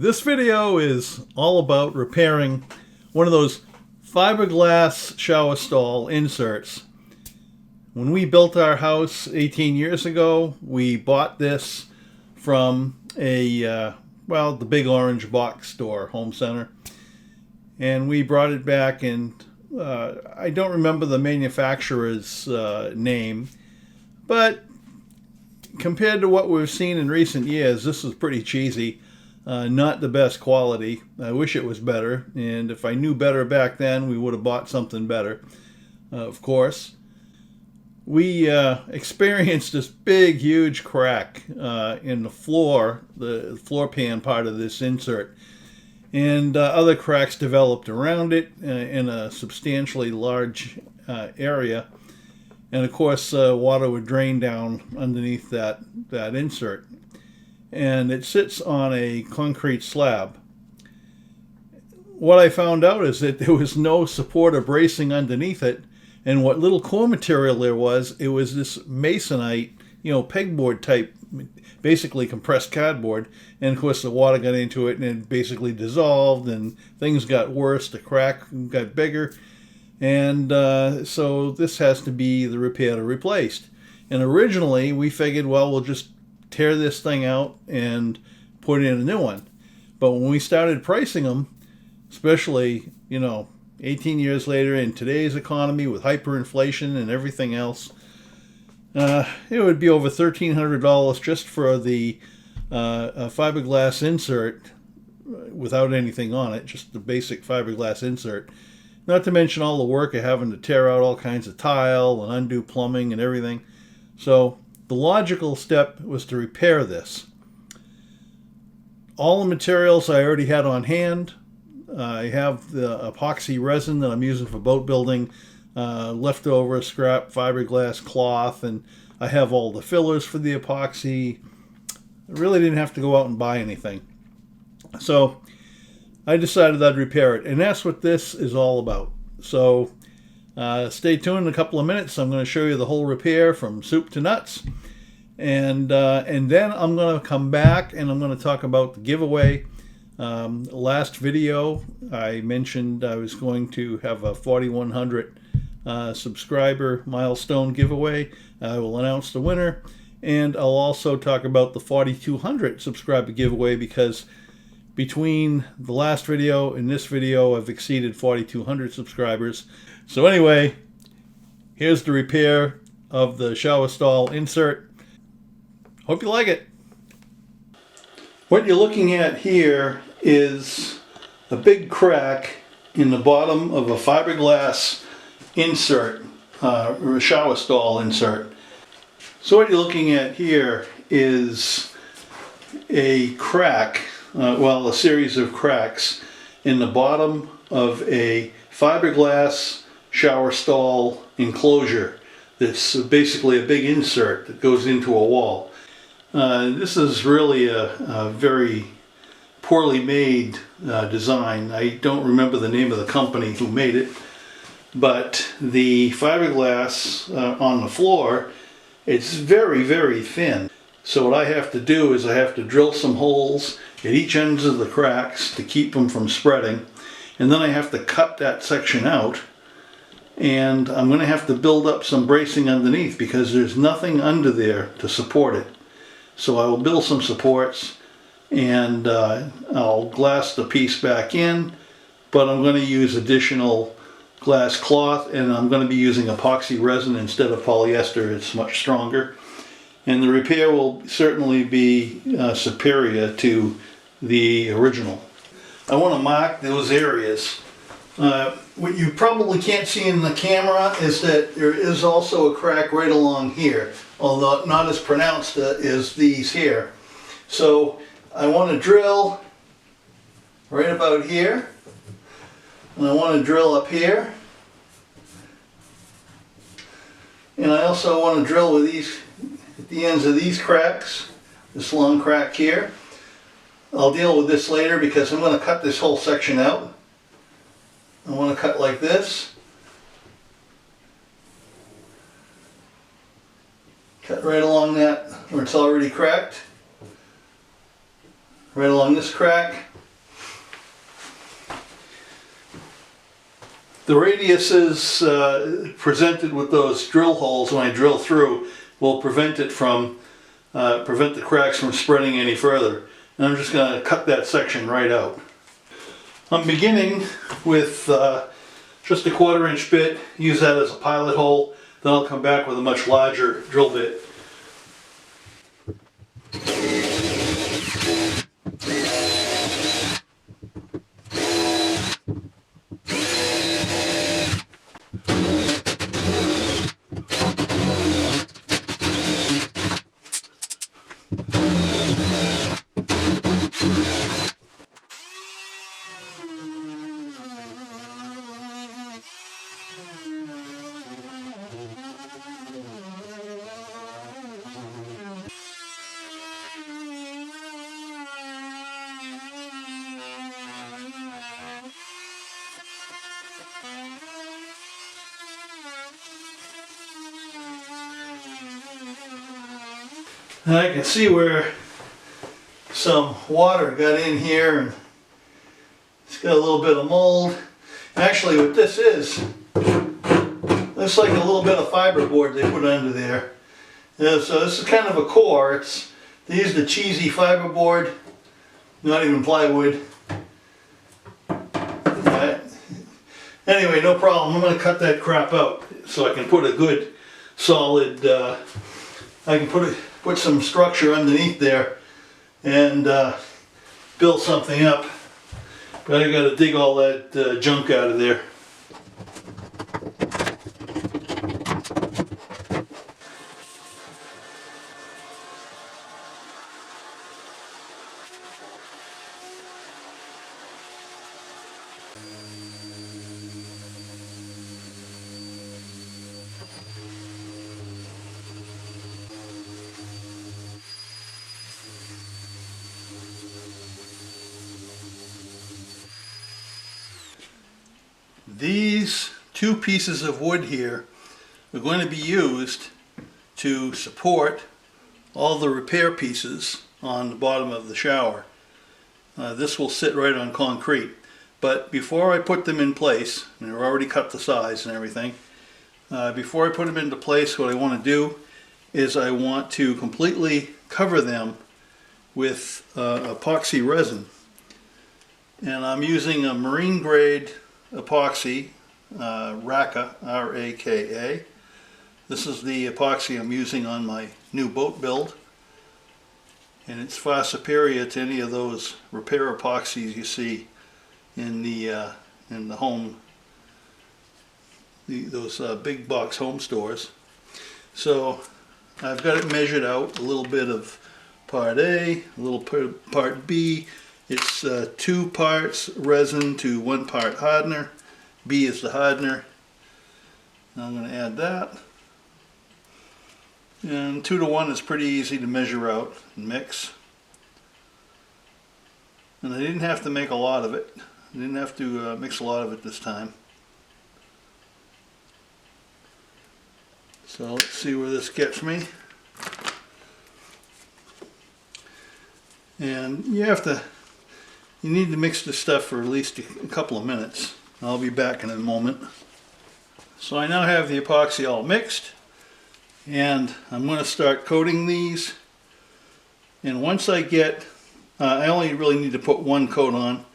This video is all about repairing one of those fiberglass shower stall inserts. When we built our house 18 years ago, we bought this from the big orange box store, home center. And we brought it back, and I don't remember the manufacturer's name, but compared to what we've seen in recent years, this is pretty cheesy. Not the best quality. I wish it was better, and if I knew better back then, we would have bought something better, of course. We experienced this big, huge crack in the floor pan part of this insert, and other cracks developed around it in a substantially large area, and of course water would drain down underneath that insert. And it sits on a concrete slab. What I found out is that there was no support or bracing underneath it, and what little core material there was, it was this masonite, pegboard type, basically compressed cardboard, and of course the water got into it and it basically dissolved and things got worse, the crack got bigger, and so this has to be the repaired or replaced. And originally we figured, well, we'll just tear this thing out and put in a new one. But when we started pricing them, especially 18 years later in today's economy with hyperinflation and everything else, it would be over $1,300 just for the fiberglass insert without anything on it, just the basic fiberglass insert. Not to mention all the work of having to tear out all kinds of tile and undo plumbing and everything. So the logical step was to repair this. All the materials I already had on hand. I have the epoxy resin that I'm using for boat building, leftover scrap fiberglass cloth, and I have all the fillers for the epoxy. I really didn't have to go out and buy anything. So I decided I'd repair it, and that's what this is all about. So stay tuned in a couple of minutes. I'm going to show you the whole repair from soup to nuts. And then I'm going to come back and I'm going to talk about the giveaway. Last video I mentioned I was going to have a 4,100 subscriber milestone giveaway. I will announce the winner, and I'll also talk about the 4,200 subscriber giveaway, because between the last video and this video I've exceeded 4,200 subscribers. So anyway, here's the repair of the shower stall insert. Hope you like it. What you're looking at here is a big crack in the bottom of a fiberglass insert, or a shower stall insert. So what you're looking at here is a crack, a series of cracks in the bottom of a fiberglass shower stall enclosure. That's basically a big insert that goes into a wall. This is really a very poorly made design. I don't remember the name of the company who made it, but the fiberglass on the floor, it's very, very thin. So what I have to do is I have to drill some holes at each ends of the cracks to keep them from spreading, and then I have to cut that section out, and I'm going to have to build up some bracing underneath because there's nothing under there to support it. So I will build some supports, and I'll glass the piece back in, but I'm going to use additional glass cloth, and I'm going to be using epoxy resin instead of polyester. It's much stronger, and the repair will certainly be superior to the original. I want to mark those areas. What you probably can't see in the camera is that there is also a crack right along here, although not as pronounced as these here. So I want to drill right about here, and I want to drill up here, and I also want to drill with these at the ends of these cracks, this long crack here. I'll deal with this later because I'm going to cut this whole section out. I want to cut like this. Cut right along that where it's already cracked. Right along this crack. The radiuses presented with those drill holes when I drill through will prevent it from, prevent the cracks from spreading any further. And I'm just going to cut that section right out. I'm beginning with just a 1/4 inch bit, use that as a pilot hole, then I'll come back with a much larger drill bit. And I can see where some water got in here and it's got a little bit of mold. Actually what this is, looks like a little bit of fiberboard they put under there. Yeah, so this is kind of a core. They used a cheesy fiberboard, not even plywood. Anyway, no problem. I'm going to cut that crap out so I can put a good solid, I can put some structure underneath there and build something up. But I got to dig all that junk out of there. These 2 pieces of wood here are going to be used to support all the repair pieces on the bottom of the shower. This will sit right on concrete, but before I put them in place, and I've already cut the size and everything, before I put them into place, what I want to do is I want to completely cover them with epoxy resin. And I'm using a marine grade epoxy, Raka, R-A-K-A. This is the epoxy I'm using on my new boat build, and it's far superior to any of those repair epoxies you see in the home, those big box home stores. So I've got it measured out, a little bit of part A, a little part B. It's 2 parts resin to 1 part hardener. B is the hardener. Now I'm going to add that. And 2 to 1 is pretty easy to measure out and mix. And I didn't have to make a lot of it. I didn't have to mix a lot of it this time. So let's see where this gets me. And you need to mix this stuff for at least a couple of minutes. I'll be back in a moment. So I now have the epoxy all mixed, and I'm going to start coating these. And once I get, I only really need to put 1 coat on.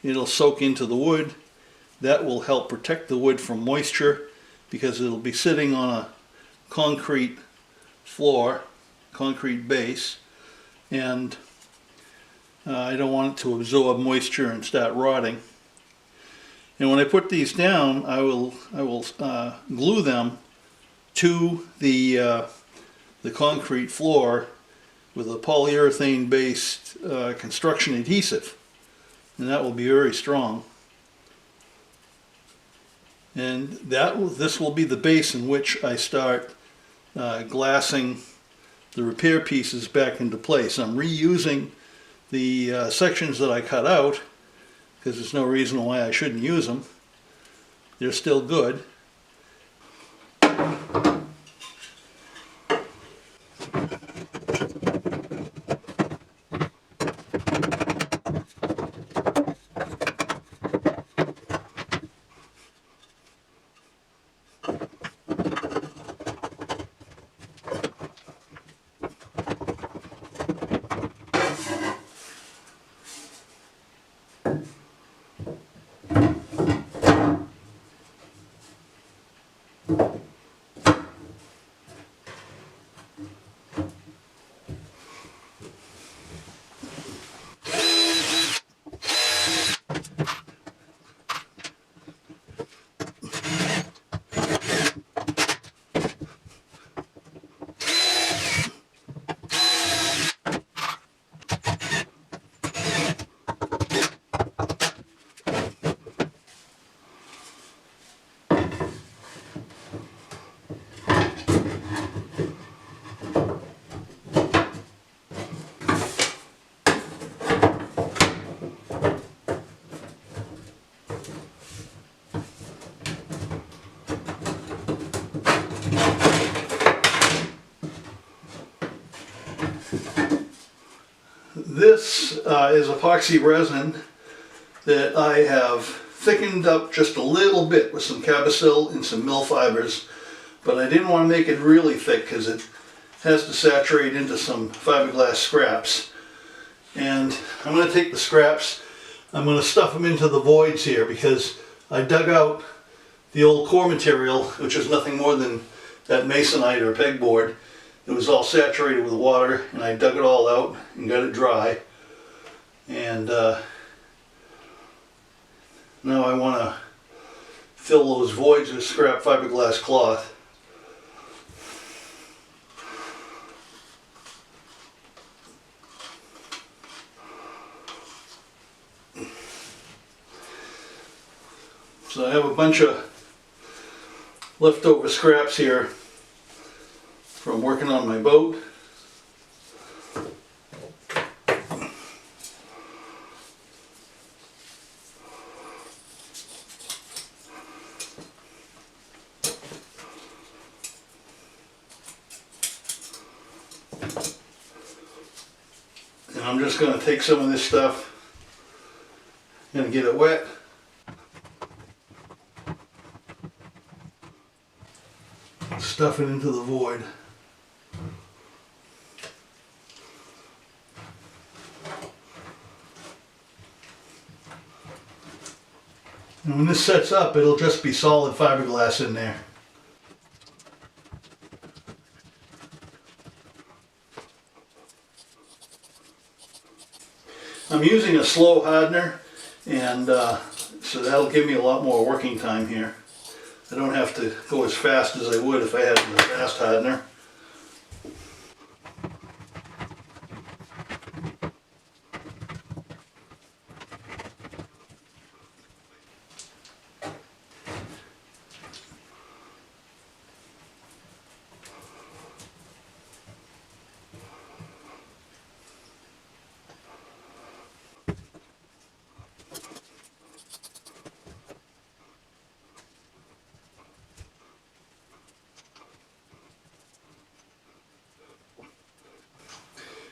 It'll soak into the wood. That will help protect the wood from moisture because it'll be sitting on a concrete floor, concrete base, and I don't want it to absorb moisture and start rotting. And when I put these down, I will glue them to the concrete floor with a polyurethane based construction adhesive, and that will be very strong. And this will be the base in which I start glassing the repair pieces back into place. I'm reusing the sections that I cut out because there's no reason why I shouldn't use them. They're still good. this is epoxy resin that I have thickened up just a little bit with some Cabosil and some mill fibers, but I didn't want to make it really thick because it has to saturate into some fiberglass scraps. And I'm going to take the scraps, I'm going to stuff them into the voids here because I dug out the old core material, which is nothing more than that masonite or pegboard. It was all saturated with water, and I dug it all out and got it dry. And now I want to fill those voids with scrap fiberglass cloth. So I have a bunch of leftover scraps here from working on my boat. And I'm just going to take some of this stuff and get it wet. Stuff it into the void. And when this sets up, it'll just be solid fiberglass in there. I'm using a slow hardener, and so that'll give me a lot more working time here. I don't have to go as fast as I would if I had the fast hardener.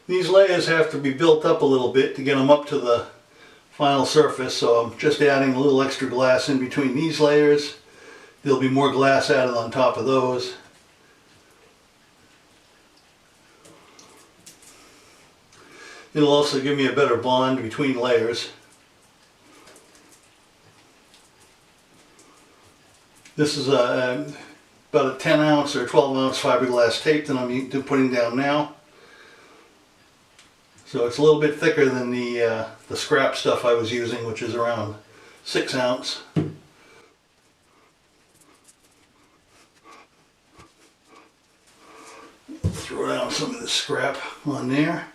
These layers have to be built up a little bit to get them up to the final surface, so I'm just adding a little extra glass in between these layers. There'll be more glass added on top of those. It'll also give me a better bond between layers. This is about a 10 ounce or 12 ounce fiberglass tape that I'm putting down now. So it's a little bit thicker than the scrap stuff I was using, which is around 6 ounce. Throw down some of this scrap on there.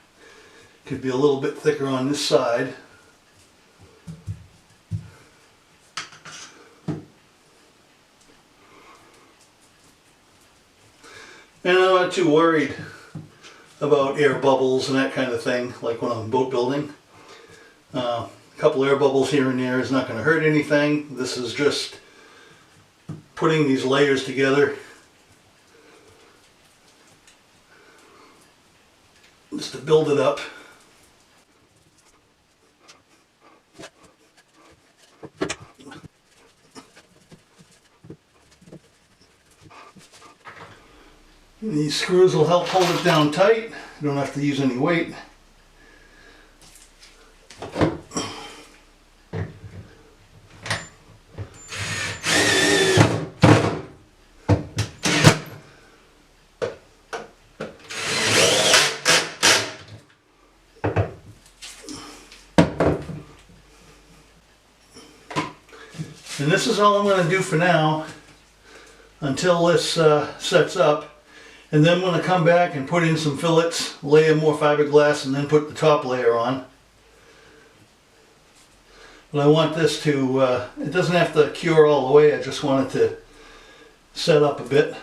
Could be a little bit thicker on this side. And I'm not too worried about air bubbles and that kind of thing, like when I'm boat building. A couple air bubbles here and there is not going to hurt anything. This is just putting these layers together. Just to build it up. And these screws will help hold it down tight. You don't have to use any weight. And this is all I'm going to do for now until this sets up. And then I'm going to come back and put in some fillets, layer more fiberglass, and then put the top layer on. But I want this to, it doesn't have to cure all the way, I just want it to set up a bit.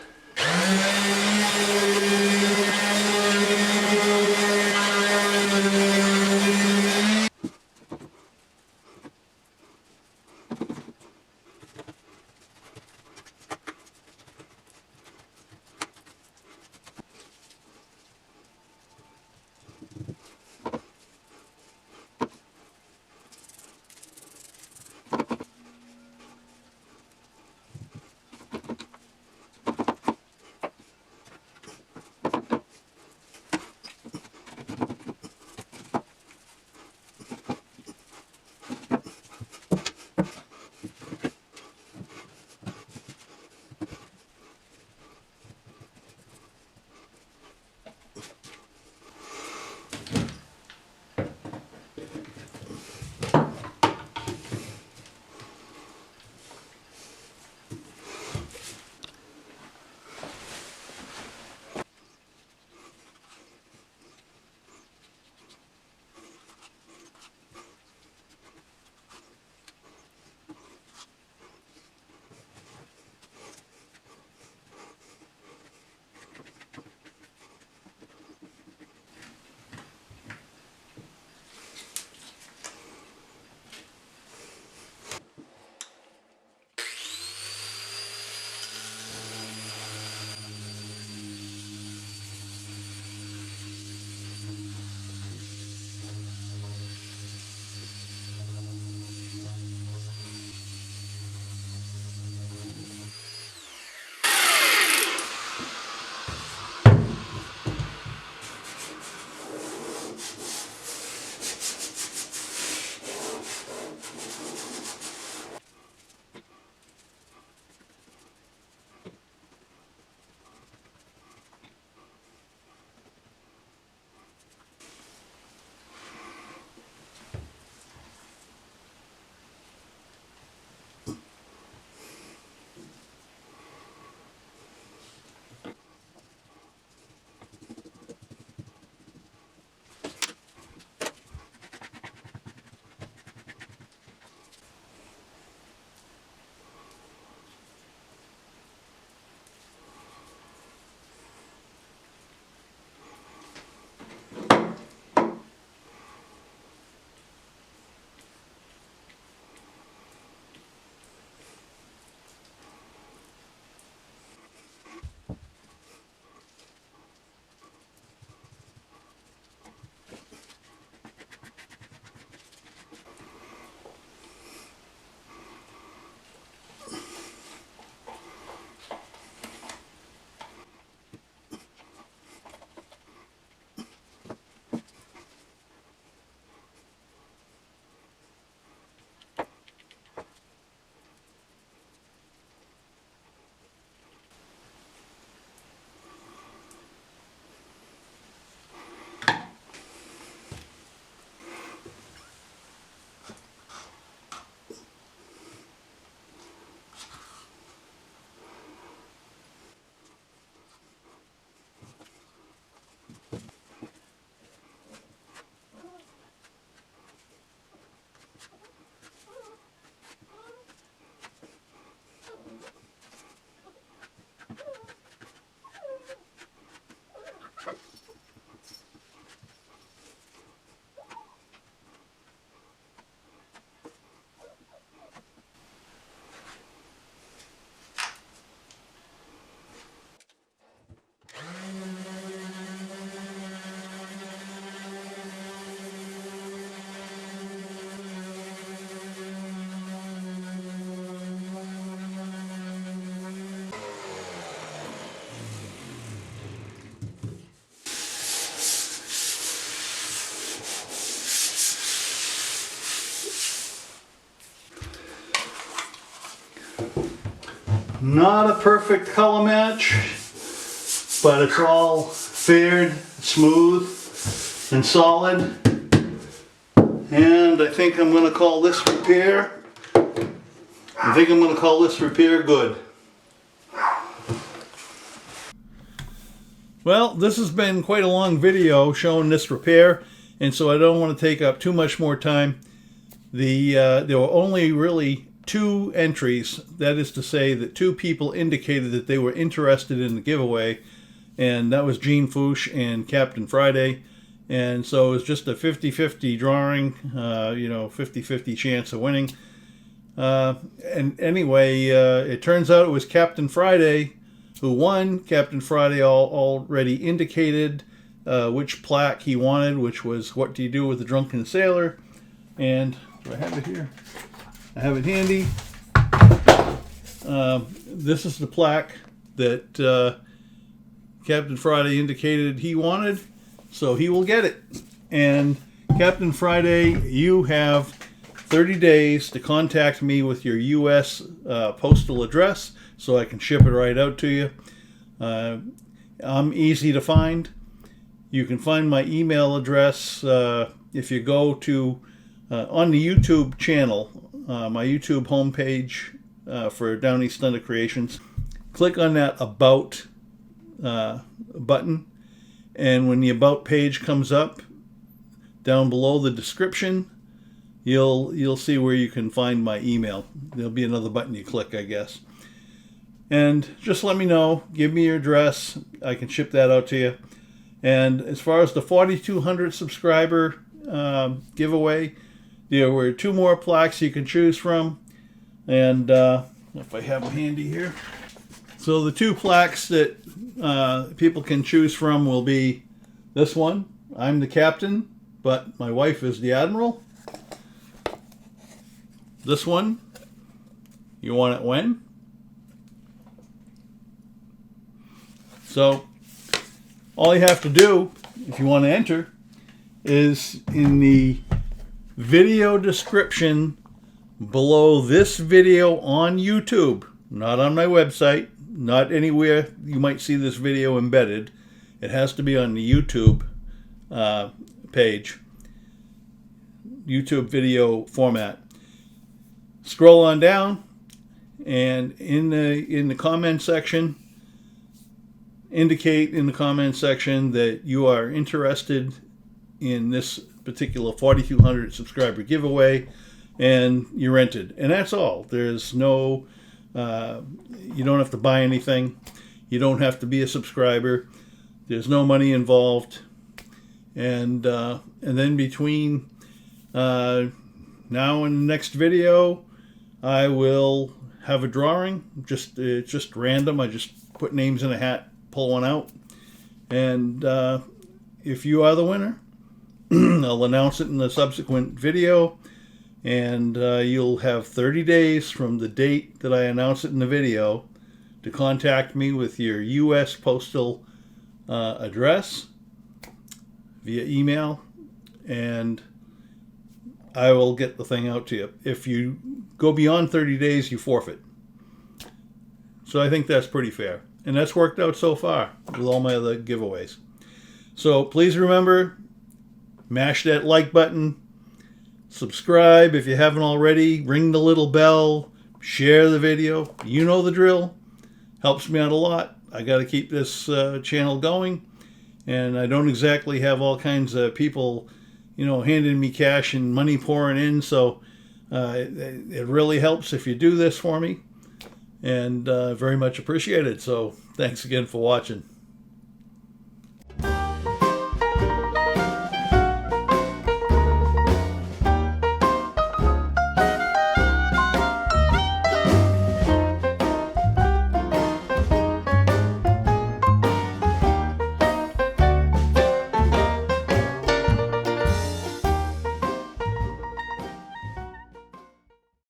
Not a perfect color match, but it's all fared, smooth, and solid. And I think I'm going to call this repair. Good. Well, this has been quite a long video showing this repair, and so I don't want to take up too much more time. There were only really 2 entries. That is to say that 2 people indicated that they were interested in the giveaway, and that was Gene Fouche and Captain Friday. And so it was just a 50-50 drawing, 50-50 chance of winning. And anyway, it turns out it was Captain Friday who won. Captain Friday already indicated which plaque he wanted, which was "What Do You Do with a Drunken Sailor?" And do I have it here? I have it handy. This is the plaque that Captain Friday indicated he wanted, so he will get it. And Captain Friday, you have 30 days to contact me with your U.S. postal address so I can ship it right out to you. I'm easy to find. You can find my email address if you go to on the YouTube channel, my YouTube homepage for Downeast Thunder Creations. Click on that About button, and when the About page comes up, down below the description, you'll see where you can find my email. There'll be another button you click, I guess. And just let me know, give me your address, I can ship that out to you. And as far as the 4,200 subscriber giveaway, there were 2 more plaques you can choose from. And if I have them handy here. So the 2 plaques that people can choose from will be this one. I'm the captain, but my wife is the admiral. This one, you want it when? So all you have to do if you want to enter is in the video description below this video on YouTube, not on my website, not anywhere you might see this video embedded. It has to be on the YouTube page, YouTube video format. Scroll on down, and in the comment section, indicate in the comment section that you are interested in this particular 4,200 subscriber giveaway, and you're entered. And that's all. There's no, you don't have to buy anything. You don't have to be a subscriber. There's no money involved. And then between now and the next video, I will have a drawing. It's just random. I just put names in a hat, pull one out. And if you are the winner, I'll announce it in the subsequent video. And you'll have 30 days from the date that I announce it in the video to contact me with your U.S. postal address via email, and I will get the thing out to you. If you go beyond 30 days, you forfeit. So I think that's pretty fair. And that's worked out so far with all my other giveaways. So please remember, mash that like button, subscribe if you haven't already, ring the little bell, share the video. You know the drill. Helps me out a lot. I got to keep this channel going. And I don't exactly have all kinds of people, handing me cash and money pouring in. So it really helps if you do this for me. And very much appreciated. So thanks again for watching.